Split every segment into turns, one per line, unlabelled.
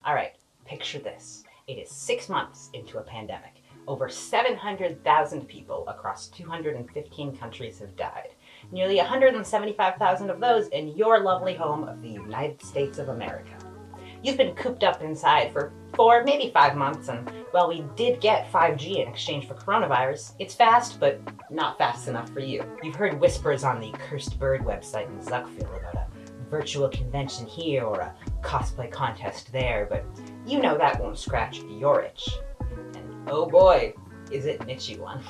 All right, picture this. It is 6 months into a pandemic. Over 700,000 people across 215 countries have died. Nearly 175,000 of those in your lovely home of the United States of America. You've been cooped up inside for 4, maybe 5 months, and while we did get 5G in exchange for coronavirus, it's fast, but not fast enough for you. You've heard whispers on the Cursed Bird website in Zuckville about a virtual convention here or a cosplay contest there, but you know that won't scratch your itch. And oh boy, is it an itchy one.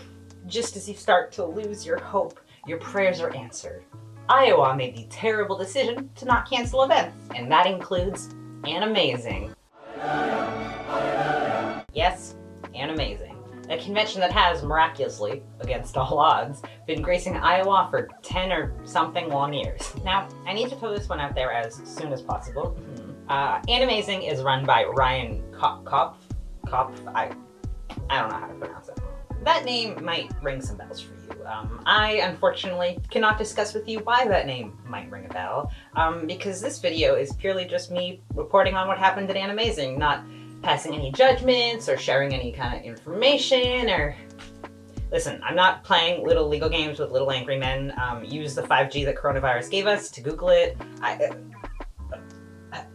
Just as you start to lose your hope, your prayers are answered. Iowa made the terrible decision to not cancel events, and that includes Animazing. Yes, Animazing. A convention that has, miraculously, against all odds, been gracing Iowa for 10 or something long years. Now, I need to throw this one out there as soon as possible. Animazing is run by Ryan Kopf. I don't know how to pronounce it. That name might ring some bells for you. I, unfortunately, cannot discuss with you why that name might ring a bell, because this video is purely just me reporting on what happened at Animazing, not passing any judgments or sharing any kind of information or... Listen, I'm not playing little legal games with little angry men. Use the 5G that coronavirus gave us to Google it.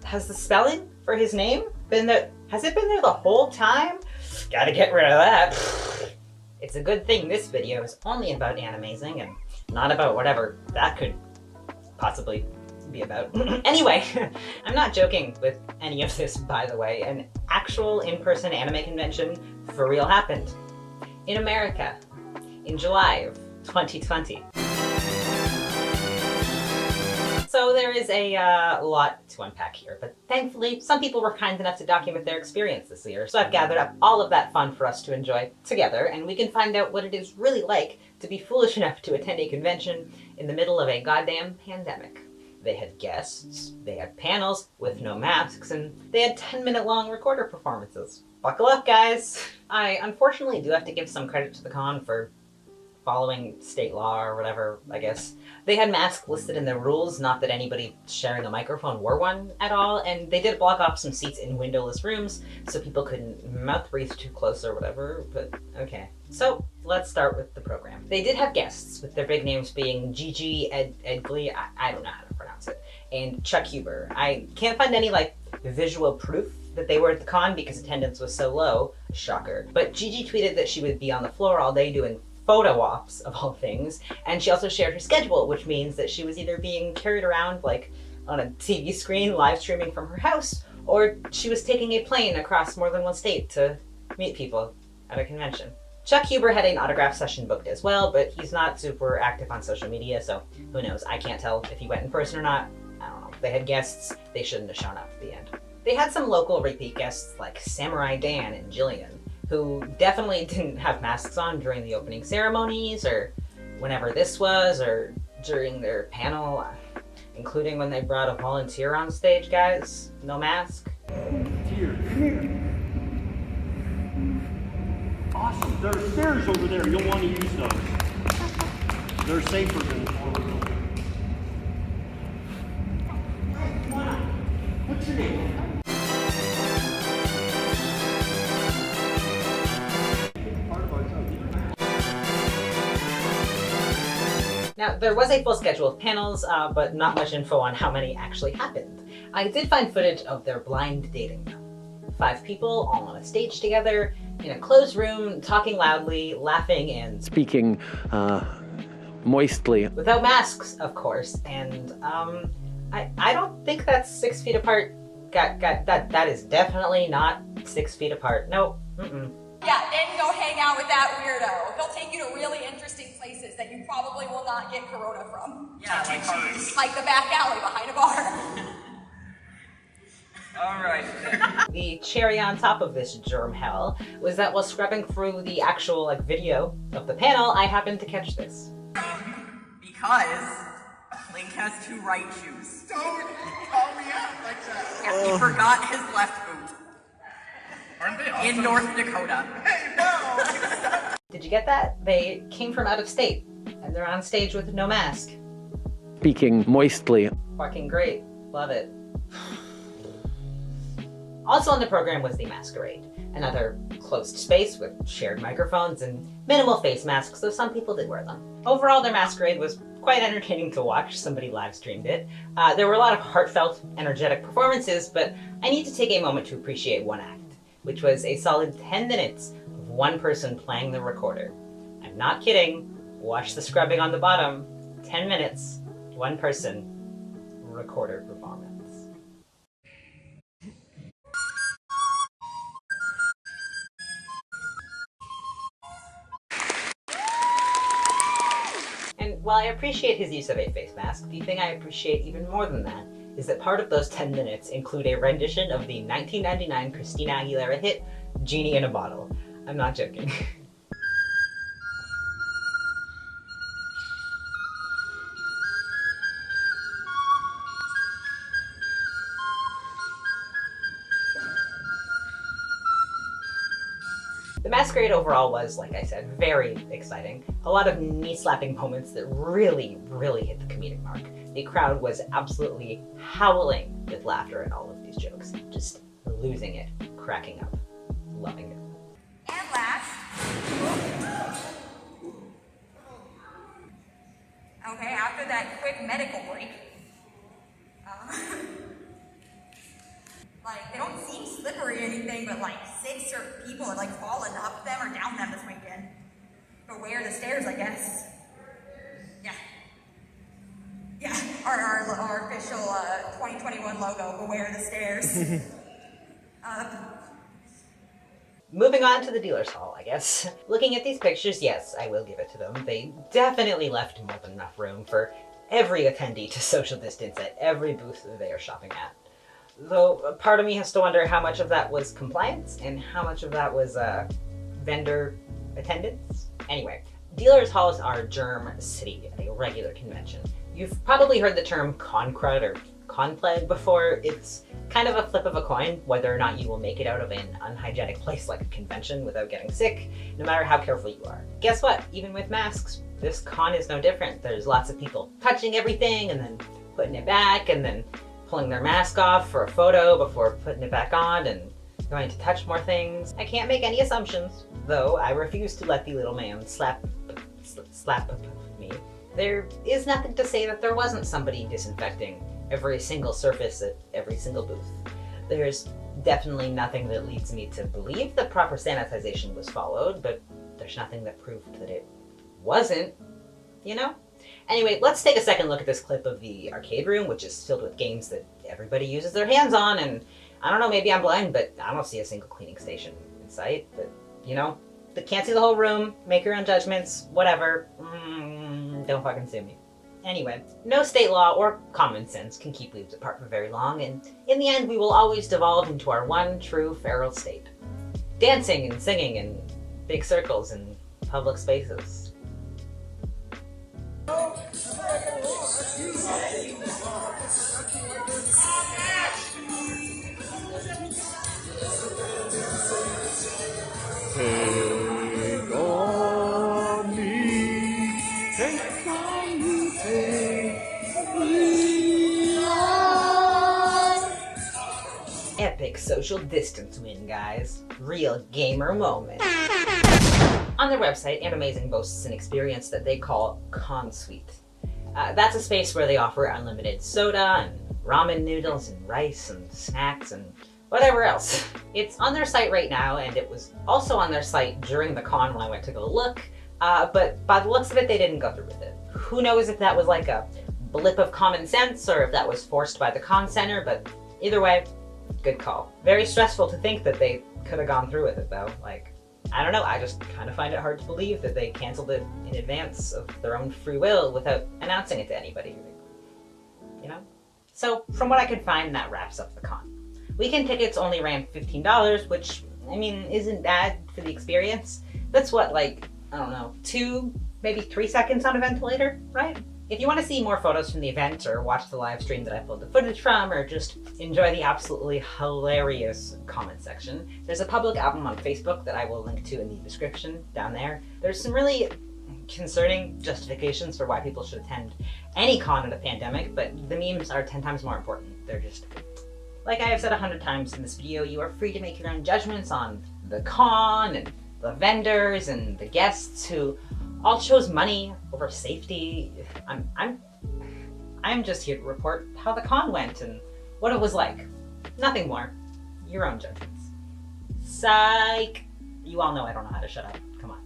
Has the spelling for his name been there? Has it been there the whole time? Gotta get rid of that. It's a good thing this video is only about Animazing and not about whatever that could possibly be about. Anyway, I'm not joking with any of this, by the way. An actual in-person anime convention for real happened in America in July of 2020. So there is a lot to unpack here, but thankfully some people were kind enough to document their experience this year, so I've gathered up all of that fun for us to enjoy together, and we can find out what it is really like to be foolish enough to attend a convention in the middle of a goddamn pandemic. They had guests, they had panels with no masks, and they had 10-minute long recorder performances. Buckle up, guys! I unfortunately do have to give some credit to the con for following state law or whatever, I guess. They had masks listed in their rules, not that anybody sharing a microphone wore one at all, and they did block off some seats in windowless rooms so people couldn't mouth breathe too close or whatever, but okay. So, let's start with the program. They did have guests, with their big names being Gigi Edgley, I don't know how to pronounce it, and Chuck Huber. I can't find any, visual proof that they were at the con because attendance was so low, shocker, but Gigi tweeted that she would be on the floor all day doing photo ops, of all things, and she also shared her schedule, which means that she was either being carried around on a TV screen live streaming from her house, or she was taking a plane across more than one state to meet people at a convention. Chuck Huber had an autograph session booked as well, but he's not super active on social media, so who knows, I can't tell if he went in person or not. I don't know. They had guests, they shouldn't have shown up at the end. They had some local repeat guests like Samurai Dan and Jillian, who definitely didn't have masks on during the opening ceremonies, or whenever this was, or during their panel, including when they brought a volunteer on stage, guys. No mask.
Here. Awesome, there are stairs over there, you'll want to use those. They're safer than the forward building. Come on, what's your name?
Now, there was a full schedule of panels, but not much info on how many actually happened. I did find footage of their blind dating though. 5 people all on a stage together, in a closed room, talking loudly, laughing, and
speaking moistly.
Without masks, of course, and I don't think that's 6 feet apart. That is definitely not 6 feet apart. No,
Yeah, then go hang out with that weirdo. He'll take you to really interesting places that you probably will not get corona from.
Yeah,
like the back alley behind a bar.
All right.
The cherry on top of this germ hell was that while scrubbing through the actual video of the panel, I happened to catch this.
Because Link has 2 right shoes.
Don't call me out like that.
Yeah, he forgot his left boot.
Aren't they awesome?
In North Dakota.
Hey, no!
Did you get that? They came from out of state, and they're on stage with no mask.
Speaking moistly.
Fucking great. Love it. Also on the program was the masquerade, another closed space with shared microphones and minimal face masks, though some people did wear them. Overall, their masquerade was quite entertaining to watch. Somebody live streamed it. There were a lot of heartfelt, energetic performances, but I need to take a moment to appreciate one act, which was a solid 10 minutes of one person playing the recorder. I'm not kidding. Watch the scrubbing on the bottom. 10 minutes, one person, recorder performance. And while I appreciate his use of a face mask, the thing I appreciate even more than that is that part of those 10 minutes include a rendition of the 1999 Christina Aguilera hit, Genie in a Bottle. I'm not joking. The masquerade overall was, like I said, very exciting. A lot of knee-slapping moments that really, really hit the comedic mark. The crowd was absolutely howling with laughter at all of these jokes. Just losing it, cracking up, loving it.
And last. Okay, after that quick medical break. Like, they don't seem slippery or anything, but like 6 people had like fallen up them or down them this weekend. Beware the stairs, I guess. Yeah. Yeah, our official 2021 logo, beware the stairs.
Moving on to the dealer's hall, I guess. Looking at these pictures, yes, I will give it to them. They definitely left more than enough room for every attendee to social distance at every booth that they are shopping at. Though part of me has to wonder how much of that was compliance and how much of that was vendor attendance. Anyway, dealers' halls are germ city at a regular convention. You've probably heard the term con crud or con plague before. It's kind of a flip of a coin whether or not you will make it out of an unhygienic place like a convention without getting sick, no matter how careful you are. Guess what? Even with masks, this con is no different. There's lots of people touching everything and then putting it back and then pulling their mask off for a photo before putting it back on and going to touch more things. I can't make any assumptions, though I refuse to let the little man slap me. There is nothing to say that there wasn't somebody disinfecting every single surface at every single booth. There's definitely nothing that leads me to believe that proper sanitization was followed, but there's nothing that proved that it wasn't, you know? Anyway, let's take a second look at this clip of the arcade room, which is filled with games that everybody uses their hands on, and I don't know, maybe I'm blind, but I don't see a single cleaning station in sight. But, you know, can't see the whole room, make your own judgments, whatever. Don't fucking sue me. Anyway, no state law or common sense can keep leaves apart for very long, and in the end we will always devolve into our one true feral state. Dancing and singing in big circles in public spaces.
Take on me, take on me, take me on.
Epic social distance win, guys. Real gamer moment. On their website, And Amazing boasts an experience that they call Con Suite. That's a space where they offer unlimited soda and ramen noodles and rice and snacks and whatever else. It's on their site right now, and it was also on their site during the con when I went to go look, but by the looks of it, they didn't go through with it. Who knows if that was like a blip of common sense or if that was forced by the con center, but either way, good call. Very stressful to think that they could have gone through with it though. Like, I don't know, I just kind of find it hard to believe that they canceled it in advance of their own free will without announcing it to anybody, you know? So, from what I could find, that wraps up the con. Weekend tickets only ran $15, which, I mean, isn't bad for the experience. That's what, like, I don't know, 2, maybe 3 seconds on a ventilator, right? If you want to see more photos from the event or watch the live stream that I pulled the footage from or just enjoy the absolutely hilarious comment section, there's a public album on Facebook that I will link to in the description down there. There's some really concerning justifications for why people should attend any con in a pandemic, but the memes are 10 times more important. They're just Like I have said 100 times in this video, you are free to make your own judgments on the con and the vendors and the guests who all chose money over safety. I'm just here to report how the con went and what it was like. Nothing more. Your own judgments. Psych! You all know I don't know how to shut up. Come on.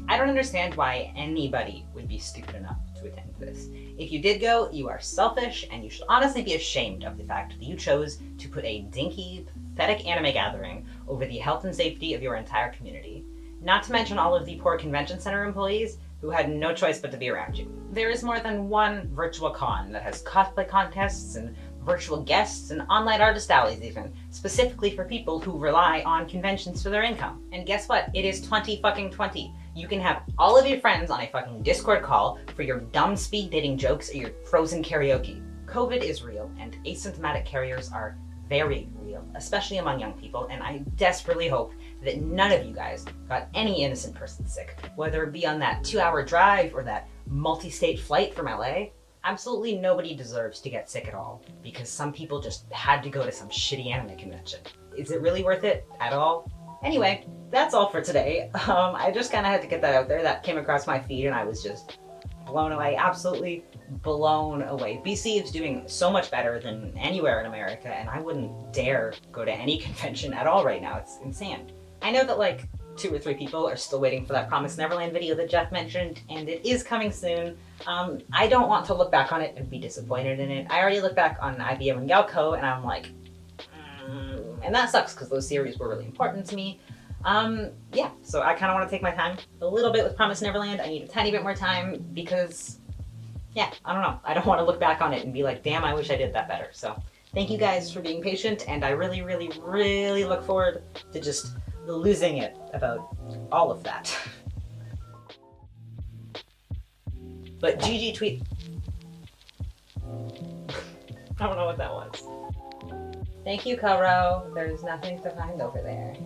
I don't understand why anybody would be stupid enough to attend this. If you did go, you are selfish, and you should honestly be ashamed of the fact that you chose to put a dinky, pathetic anime gathering over the health and safety of your entire community. Not to mention all of the poor convention center employees who had no choice but to be around you. There is more than one virtual con that has cosplay contests and virtual guests and online artist alleys even, specifically for people who rely on conventions for their income. And guess what? It is 2020. You can have all of your friends on a fucking Discord call for your dumb speed dating jokes or your frozen karaoke. COVID is real, and asymptomatic carriers are very real, especially among young people, and I desperately hope that none of you guys got any innocent person sick, whether it be on that 2-hour drive or that multi-state flight from LA. Absolutely nobody deserves to get sick at all, because some people just had to go to some shitty anime convention. Is it really worth it at all? Anyway, that's all for today. I just kind of had to get that out there. That came across my feed and I was just blown away, absolutely blown away. BC is doing so much better than anywhere in America, and I wouldn't dare go to any convention at all right now. It's insane. I know that like 2 or 3 people are still waiting for that Promised Neverland video that Jeff mentioned, and it is coming soon. I don't want to look back on it and be disappointed in it. I already looked back on IBM and Galco, and I'm like, and that sucks because those series were really important to me. Yeah, so I kind of want to take my time a little bit with Promised Neverland. I need a tiny bit more time because, yeah, I don't know. I don't want to look back on it and be like, damn, I wish I did that better. So thank you guys for being patient, and I really, really, really look forward to just losing it about all of that. But GG tweet. I don't know what that was. Thank you, Karo. There's nothing to find over there.